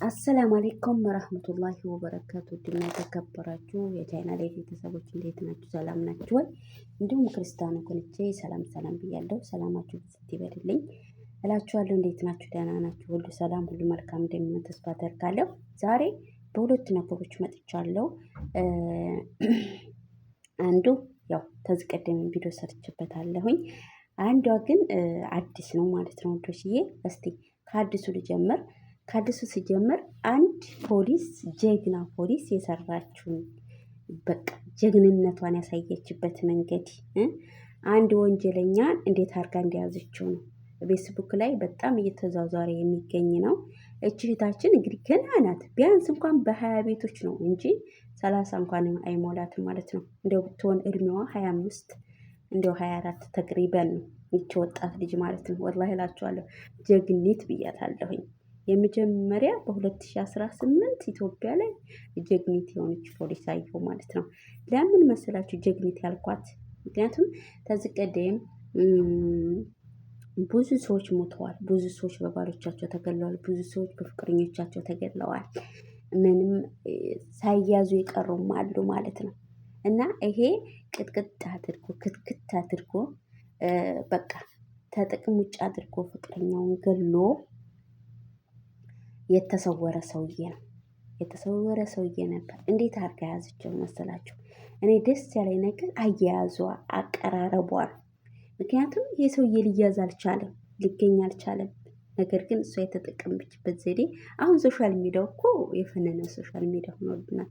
አሰላሙ አለይኩም ወራህመቱላሂ ወበረካቱ። ድና የተከበራችሁ የቻይናል ቤተሰቦች እንዴት ናችሁ? ሰላም ናችሁ ወይ? እንዲሁም ክርስቲያን ኮንቼ ሰላም ሰላም ብያለሁ። ሰላማችሁ ብዝት ይበልልኝ እላችኋለሁ። እንዴት ናችሁ? ደህና ናችሁ? ሁሉ ሰላም፣ ሁሉ መልካም እንደሚሆን ተስፋ አደርጋለሁ። ዛሬ በሁለት ነገሮች መጥቻለሁ። አንዱ ያው ከዚህ ቀደም ቪዲዮ ሰርችበታለሁኝ። አንዷ ግን አዲስ ነው ማለት ነው ወዶችዬ። እስቲ ከአዲሱ ልጀምር። ከአዲሱ ሲጀምር አንድ ፖሊስ ጀግና ፖሊስ የሰራችውን በቃ ጀግንነቷን ያሳየችበት መንገድ አንድ ወንጀለኛን እንዴት አድርጋ እንደያዘችው ነው። ፌስቡክ ላይ በጣም እየተዟዟረ የሚገኝ ነው። እህታችን እንግዲህ ገና ናት። ቢያንስ እንኳን በ20 ቤቶች ነው እንጂ 30 እንኳን አይሞላትም ማለት ነው። እንደው ብትሆን እድሜዋ 25 እንደው 24 ተቅሪበን ነው ይቺ ወጣት ልጅ ማለት ነው። ወላሂ እላችኋለሁ ጀግኒት ብያታለሁኝ። የመጀመሪያ በ2018 ኢትዮጵያ ላይ ጀግኒት የሆነች ፖሊስ አየሁ ማለት ነው። ለምን መሰላችሁ ጀግኒት ያልኳት? ምክንያቱም ከዚህ ቀደም ብዙ ሰዎች ሞተዋል። ብዙ ሰዎች በባሎቻቸው ተገለዋል። ብዙ ሰዎች በፍቅረኞቻቸው ተገለዋል። ምንም ሳይያዙ የቀሩም አሉ ማለት ነው። እና ይሄ ቅጥቅጥ አድርጎ ክትክት አድርጎ በቃ ተጥቅም ውጭ አድርጎ ፍቅረኛውን ገሎ የተሰወረ ሰውዬ ነው። የተሰወረ ሰውዬ ነበር። እንዴት አድርጋ ያዘችው መሰላችሁ? እኔ ደስ ያለኝ ነገር አያያዟ፣ አቀራረቧ ነው። ምክንያቱም ይህ ሰውዬ ሊያዝ አልቻለም፣ ሊገኝ አልቻለም። ነገር ግን እሷ የተጠቀመችበት ዘዴ አሁን ሶሻል ሚዲያው እኮ የፈነነ ሶሻል ሚዲያ ሆኖልናል።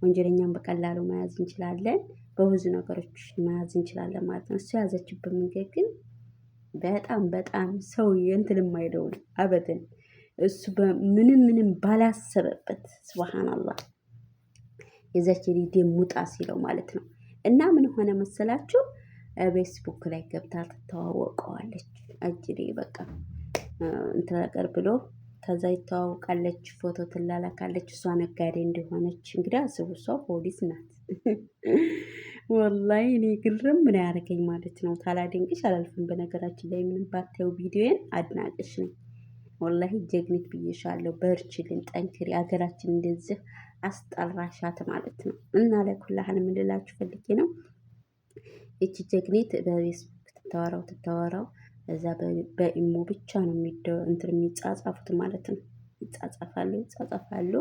ወንጀለኛን በቀላሉ መያዝ እንችላለን፣ በብዙ ነገሮች መያዝ እንችላለን ማለት ነው። እሱ የያዘችበት መንገድ ግን በጣም ሰው እንትን የማይለው ነው አበደን። እሱ ምንም ባላሰበበት ሱብሃንአላህ የዛች ሊዴ ሙጣ ሲለው ማለት ነው። እና ምን ሆነ መሰላችሁ? ፌስቡክ ላይ ገብታ ትተዋወቀዋለች። አጅሬ በቃ እንትን ነገር ብሎ ከዛ ይተዋወቃለች። ፎቶ ትላላካለች። እሷ ነጋዴ እንደሆነች እንግዲህ አስቡ። እሷ ፖሊስ ናት። ወላሂ እኔ ግርም ምን ያደርገኝ ማለት ነው። ታላደንቅሽ አላልፍም። በነገራችን ላይ ምንም ባታዩ ቪዲዮዬን አድናቅሽ ነኝ። ወላሂ ጀግኒት ብዬሻለሁ። በርችልን፣ ጠንክሪ። ሀገራችን እንደዚህ አስጠራሻት ማለት ነው። እና ለኩላህን የምልላችሁ ፈልጌ ነው። እቺ ጀግኒት በፌስቡክ ትታወራው እዛ በኢሞ ብቻ ነው እንትን የሚጻጻፉት ማለት ነው። ይጻጻፋሉ።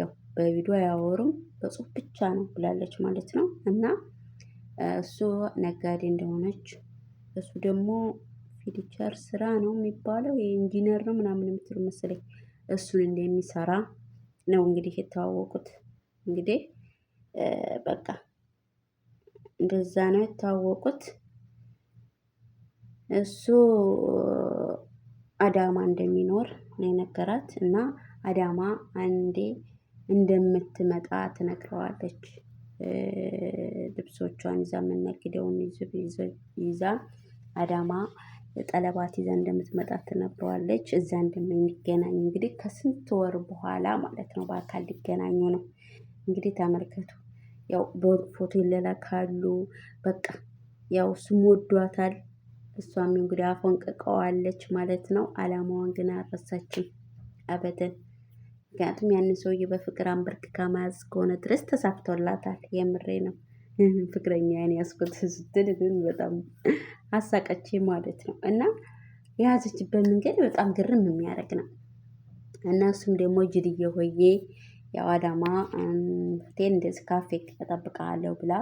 ያው በቪዲዮ አያወሩም፣ በጽሁፍ ብቻ ነው ብላለች ማለት ነው። እና እሱ ነጋዴ እንደሆነች እሱ ደግሞ ፊልቸር ስራ ነው የሚባለው የኢንጂነር ነው ምናምን የምትሉ መሰለኝ። እሱን እንደሚሰራ ነው እንግዲህ የተዋወቁት። እንግዲህ በቃ እንደዛ ነው የተዋወቁት። እሱ አዳማ እንደሚኖር ነው የነገራት እና አዳማ አንዴ እንደምትመጣ ትነግረዋለች። ልብሶቿን ይዛ የምነግደውን ይዛ አዳማ ጠለባት ይዛ እንደምትመጣ ትነግረዋለች። እዛ እንደምንገናኝ እንግዲህ ከስንት ወር በኋላ ማለት ነው በአካል ሊገናኙ ነው። እንግዲህ ተመልከቱ። ያው በፎቶ ይለላካሉ። በቃ ያው እሱም ወዷታል፣ እሷም እንግዲህ አፈንቅቀዋለች ማለት ነው። አላማዋን ግን አልረሳችም አበደን። ምክንያቱም ያንን ሰውዬ በፍቅር አንበርክካ መያዝ እስከሆነ ድረስ ተሳክቶላታል። የምሬ ነው። ፍቅረኛዬን ያስኩት ስትል ግን በጣም አሳቀች ማለት ነው። እና የያዘችበት መንገድ በጣም ግርም የሚያደርግ ነው። እና እሱም ደግሞ ጅልዬ ሆዬ ያው አዳማ ሆቴል እንደዚህ ካፌ እጠብቅሃለሁ ብላ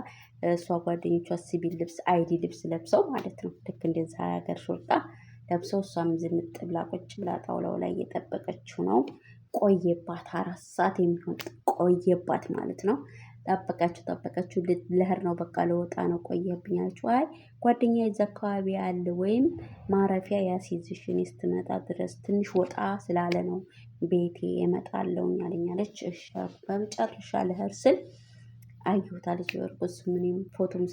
እሷ ጓደኞቿ ሲቪል ልብስ አይዲ ልብስ ለብሰው ማለት ነው። ልክ እንደዚህ ሀገር ሾርጣ ለብሰው እሷም ዝንጥ ብላ ቁጭ ብላ ጣውላው ላይ እየጠበቀችው ነው። ቆየባት 4 ሰዓት የሚሆን ቆየባት ማለት ነው። ጠበቀችው። ልሄድ ነው በቃ ለወጣ ነው ቆየብኝ አለችው። አይ ጓደኛ የዛ አካባቢ አለ ወይም ማረፊያ ያስይዝሽ እኔ ስትመጣ ድረስ ትንሽ ወጣ ስላለ ነው ቤቴ እመጣለሁኝ አለኝ አለች። እሺ በመጨረሻ ልሄድ ስል አየሁት አለች። በርቁስ ምንም ፎቶም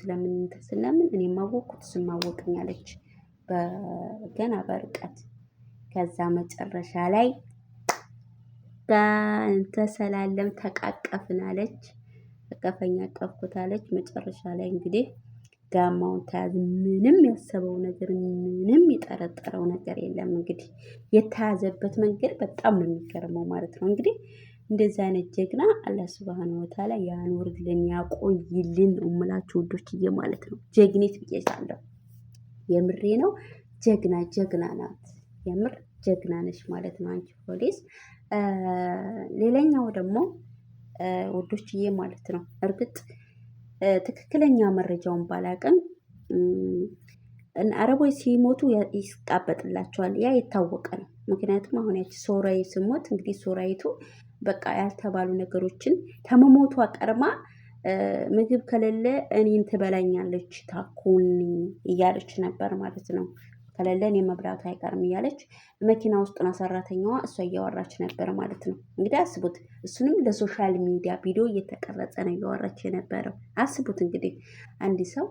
ስለምን እኔም አወቅኩት እሱም አወቀኝ አለች። ገና በርቀት ከዛ መጨረሻ ላይ ተሰላለም ተቃቀፍን አለች። አቀፈኝ አቀፍኩት አለች። መጨረሻ ላይ እንግዲህ ጋማውን ተያዘ። ምንም ያሰበው ነገር ምንም የጠረጠረው ነገር የለም። እንግዲህ የተያዘበት መንገድ በጣም ነው የሚገርመው ማለት ነው። እንግዲህ እንደዚህ አይነት ጀግና አላህ ሱብሃነሁ ወተዓላ ያኖርልን ያቆይልን ነው የምላችሁ ውዶችዬ ማለት ነው። ጀግኒት ብዬሻለሁ። የምሬ ነው። ጀግና ናት። የምር ጀግና ነሽ ማለት ነው አንቺ ፖሊስ። ሌላኛው ደግሞ ውዶችዬ ማለት ነው እርግጥ ትክክለኛ መረጃውን ባላቅም አረቦች ሲሞቱ ይስቃበጥላቸዋል። ያ የታወቀ ነው። ምክንያቱም አሁን ያቺ ሶራይ ስሞት እንግዲህ ሶራይቱ በቃ ያልተባሉ ነገሮችን ከመሞቷ ቀርማ ምግብ ከሌለ እኔን ትበላኛለች ታኩኒ እያለች ነበር ማለት ነው። ከሌለ እኔ መብላቱ አይቀርም እያለች መኪና ውስጥ ነው ሰራተኛዋ እሷ እያወራች ነበር ማለት ነው። እንግዲህ አስቡት፣ እሱንም ለሶሻል ሚዲያ ቪዲዮ እየተቀረጸ ነው እያወራች የነበረው። አስቡት እንግዲህ አንድ ሰው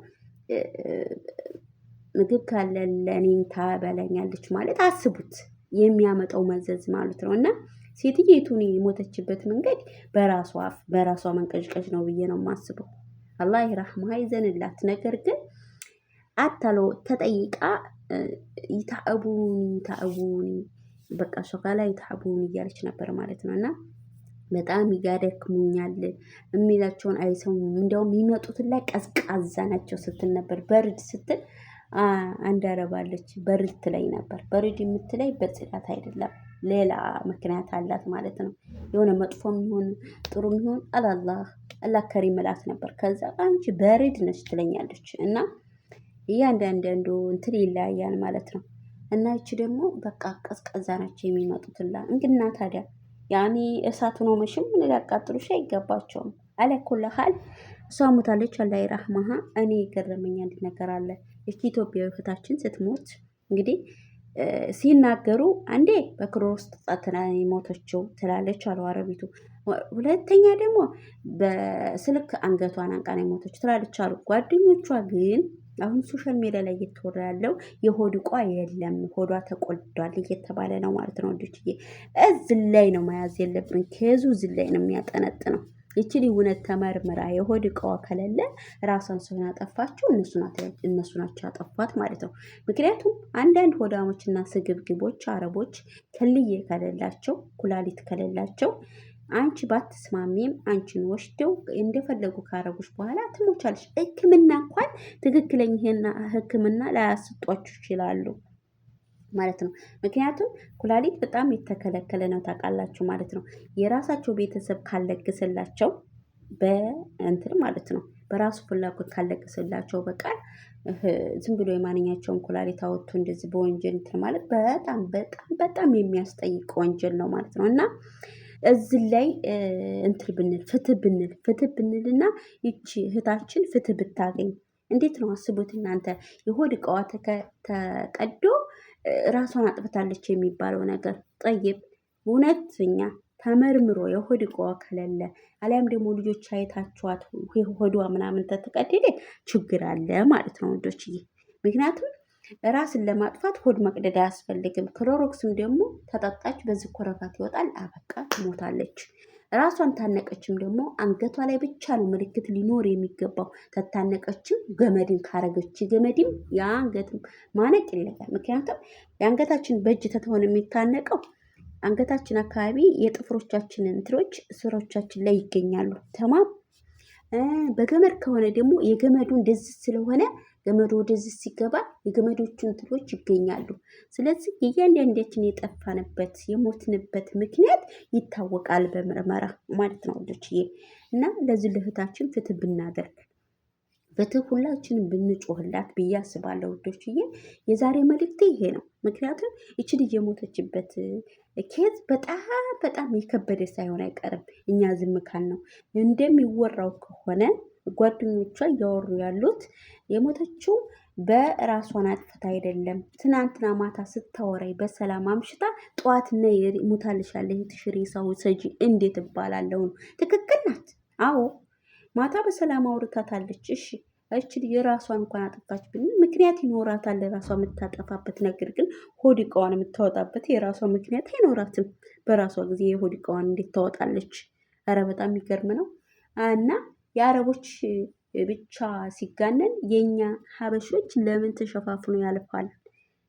ምግብ ካለለ እኔን ታበላኛለች ማለት አስቡት የሚያመጣው መዘዝ ማለት ነው። እና ሴትየቱን የሞተችበት መንገድ በራሷ አፍ በራሷ መንቀጭቀጭ ነው ብዬ ነው የማስበው። አላህ ይራህማ ይዘንላት። ነገር ግን አታሎ ተጠይቃ ይታአቡኒ በቃ ሾካላ ይታአቡኒ እያለች ነበር ማለት ነው። እና በጣም ይጋደክሙኛል የሚላቸውን አይሰሙም። እንዲያውም የሚመጡትን ላይ ቀዝቃዛ ናቸው ስትል ነበር። በርድ ስትል አንድ አረባለች በርድ ትለኝ ነበር። በርድ የምትለይ በጽዳት አይደለም ሌላ ምክንያት አላት ማለት ነው። የሆነ መጥፎም ይሁን ጥሩም ይሁን አላህ ከሪም እላት ነበር። ከዛ አንቺ በርድ ነች ትለኛለች። እና እያንዳንዱ እንትን ይለያያል ማለት ነው። እና እቺ ደግሞ በቃ ቀዝቃዛ ናቸው የሚመጡትላ እንግና ታዲያ ያኔ እሳት ነው መሽም ምን ሊያቃጥሉሽ አይገባቸውም። አለኩልሃል እሷ ሞታለች። አላህ ይራህማሃ። እኔ ገረመኝ አንድ ነገር አለ። እቺ ኢትዮጵያዊ እህታችን ስትሞት እንግዲህ ሲናገሩ አንዴ በክሮስ ተጣጥና ሞተችው ትላለች አሉ አረቢቱ። ሁለተኛ ደግሞ በስልክ አንገቷን አንቃ ነው ሞተችው ትላለች አሉ ጓደኞቿ። ግን አሁን ሶሻል ሚዲያ ላይ እየተወራ ያለው የሆድ ዕቃ የለም ሆዷ ተቆልዷል እየተባለ ነው ማለት ነው። ወንዶችዬ እዚህ ላይ ነው መያዝ የለብን። ከዙ እዚህ ላይ ነው የሚያጠነጥነው። ይችሊ እውነት ተመርምራ የሆድ ዕቃዋ ከሌለ ራሷን ሰውን ያጠፋችው እነሱ ናቸው ያጠፋት ማለት ነው። ምክንያቱም አንዳንድ ሆዳሞችና ስግብግቦች አረቦች ከልዬ ከሌላቸው ኩላሊት ከሌላቸው አንቺ ባትስማሚም አንቺን ወስደው እንደፈለጉ ካረጉሽ በኋላ ትሞቻለሽ። ሕክምና እንኳን ትክክለኛ ሕክምና ላያስጧችሁ ይችላሉ ማለት ነው። ምክንያቱም ኩላሊት በጣም የተከለከለ ነው ታውቃላችሁ ማለት ነው። የራሳቸው ቤተሰብ ካለግስላቸው በእንትን ማለት ነው በራሱ ፍላጎት ካለግስላቸው በቃል ዝም ብሎ የማንኛቸውን ኩላሊት አወጥቶ እንደዚህ በወንጀል እንትን ማለት በጣም የሚያስጠይቅ ወንጀል ነው ማለት ነው። እና እዚህ ላይ እንትን ፍትህ ብንልና ይቺ እህታችን ፍትህ ብታገኝ እንዴት ነው አስቡት እናንተ። የሆድ ዕቃዋ ተቀዶ ራሷን አጥፍታለች የሚባለው ነገር ጠይብ እውነተኛ ተመርምሮ የሆድ ዕቃዋ ከሌለ አሊያም ደግሞ ልጆች አይታችኋት ሆዷ ምናምን ተቀደደ ችግር አለ ማለት ነው ወንዶችዬ። ምክንያቱም ራስን ለማጥፋት ሆድ መቅደድ አያስፈልግም። ክሎሮክስም ደግሞ ተጠጣች በዚህ ኮረፋት ይወጣል፣ አበቃ ትሞታለች። ራሷን ታነቀችም ደግሞ አንገቷ ላይ ብቻ ነው ምልክት ሊኖር የሚገባው። ተታነቀችም ገመድን ካረገች ገመድም የአንገትም ማነቅ ይለያል። ምክንያቱም የአንገታችን በእጅ ተተሆነ የሚታነቀው አንገታችን አካባቢ የጥፍሮቻችን እንትሮች ስሮቻችን ላይ ይገኛሉ። ተማም በገመድ ከሆነ ደግሞ የገመዱ እንደዚህ ስለሆነ ገመዱ ወደዚህ ሲገባ የገመዶቹ እንትሮች ይገኛሉ። ስለዚህ የእያንዳንዳችን የጠፋንበት የሞትንበት ምክንያት ይታወቃል በምርመራ ማለት ነው ወንዶችዬ። እና ለዚህ ለእህታችን ፍትህ ብናደርግ ፍትህ ሁላችንም ብንጮህላት ብዬ አስባለሁ ውዶችዬ። የዛሬ መልእክቴ ይሄ ነው። ምክንያቱም ይቺ ልጅ የሞተችበት ኬዝ በጣም የከበደ ሳይሆን አይቀርም። እኛ ዝም ካል ነው እንደሚወራው ከሆነ ጓደኞቿ እያወሩ ያሉት የሞተችው በራሷን አጥፍታ አይደለም። ትናንትና ማታ ስታወራይ በሰላም አምሽታ ጠዋት ነይ ሞታልሻለች ትሽሪ ሰው ሰጂ እንዴት እባላለሁ ነው። ትክክል ናት። አዎ ማታ በሰላም አውርታታለች። እሺ እቺ የራሷን እንኳን አጠፋች ብን ምክንያት ይኖራታል ራሷ የምታጠፋበት። ነገር ግን ሆድ ዕቃዋን የምታወጣበት የራሷ ምክንያት አይኖራትም። በራሷ ጊዜ የሆድ ዕቃዋን እንዴት ታወጣለች? ኧረ በጣም የሚገርም ነው። እና የአረቦች ብቻ ሲጋነን የኛ ሀበሾች ለምን ተሸፋፍኖ ያልፋል?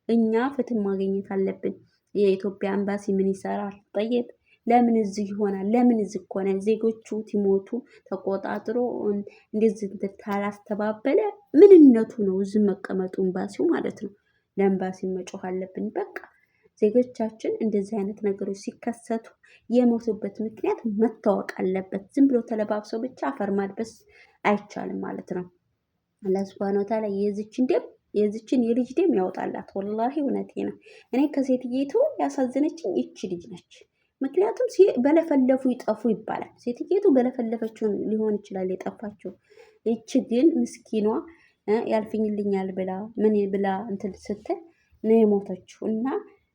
እኛ ፍትህ ማግኘት አለብን። የኢትዮጵያ ኤምባሲ ምን ይሰራል? ጠየቅ ለምን እዚህ ይሆናል? ለምን እዚህ ሆነ? ዜጎቹ ቲሞቱ ተቆጣጥሮ እንደዚህ ካላስተባበለ ምንነቱ ነው እዚህ መቀመጡ? ኤምባሲው ማለት ነው። ለኤምባሲ መጮህ አለብን። በቃ ዜጎቻችን እንደዚህ አይነት ነገሮች ሲከሰቱ የሞቱበት ምክንያት መታወቅ አለበት። ዝም ብሎ ተለባብሰው ብቻ አፈር ማልበስ አይቻልም ማለት ነው። አላህ ሱብሃነሁ ወተዓላ የዚችን የልጅ ደም ያወጣላት። ወላሂ እውነቴ ነው። እኔ ከሴትየቱ ያሳዘነችኝ ይቺ ልጅ ነች። ምክንያቱም በለፈለፉ ይጠፉ ይባላል። ሴትየቱ በለፈለፈችው ሊሆን ይችላል የጠፋችው። ይቺ ግን ምስኪኗ ያልፍኝልኛል ብላ ምን ብላ እንትን ስትል ነው የሞተችው። እና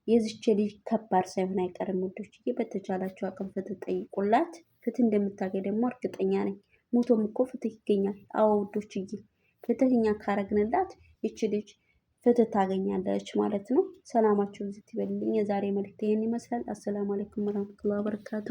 የዚች ልጅ ከባድ ሳይሆን አይቀርም ውዶች። በተቻላችሁ አቅም ፍትህ ጠይቁላት። ፍትህ እንደምታገኝ ደግሞ እርግጠኛ ነኝ። ሞቶም እኮ ፍትህ ይገኛል። አዎ ውዶችዬ፣ ፍትህ እኛ ካረግንላት ይቺ ልጅ ፍትህ ታገኛለች ማለት ነው። ሰላማችሁ ብዝት ይበልልኝ። የዛሬ መልእክት ይህን ይመስላል። አሰላሙ አለይኩም ወራህመቱላሂ ወበረካቱ።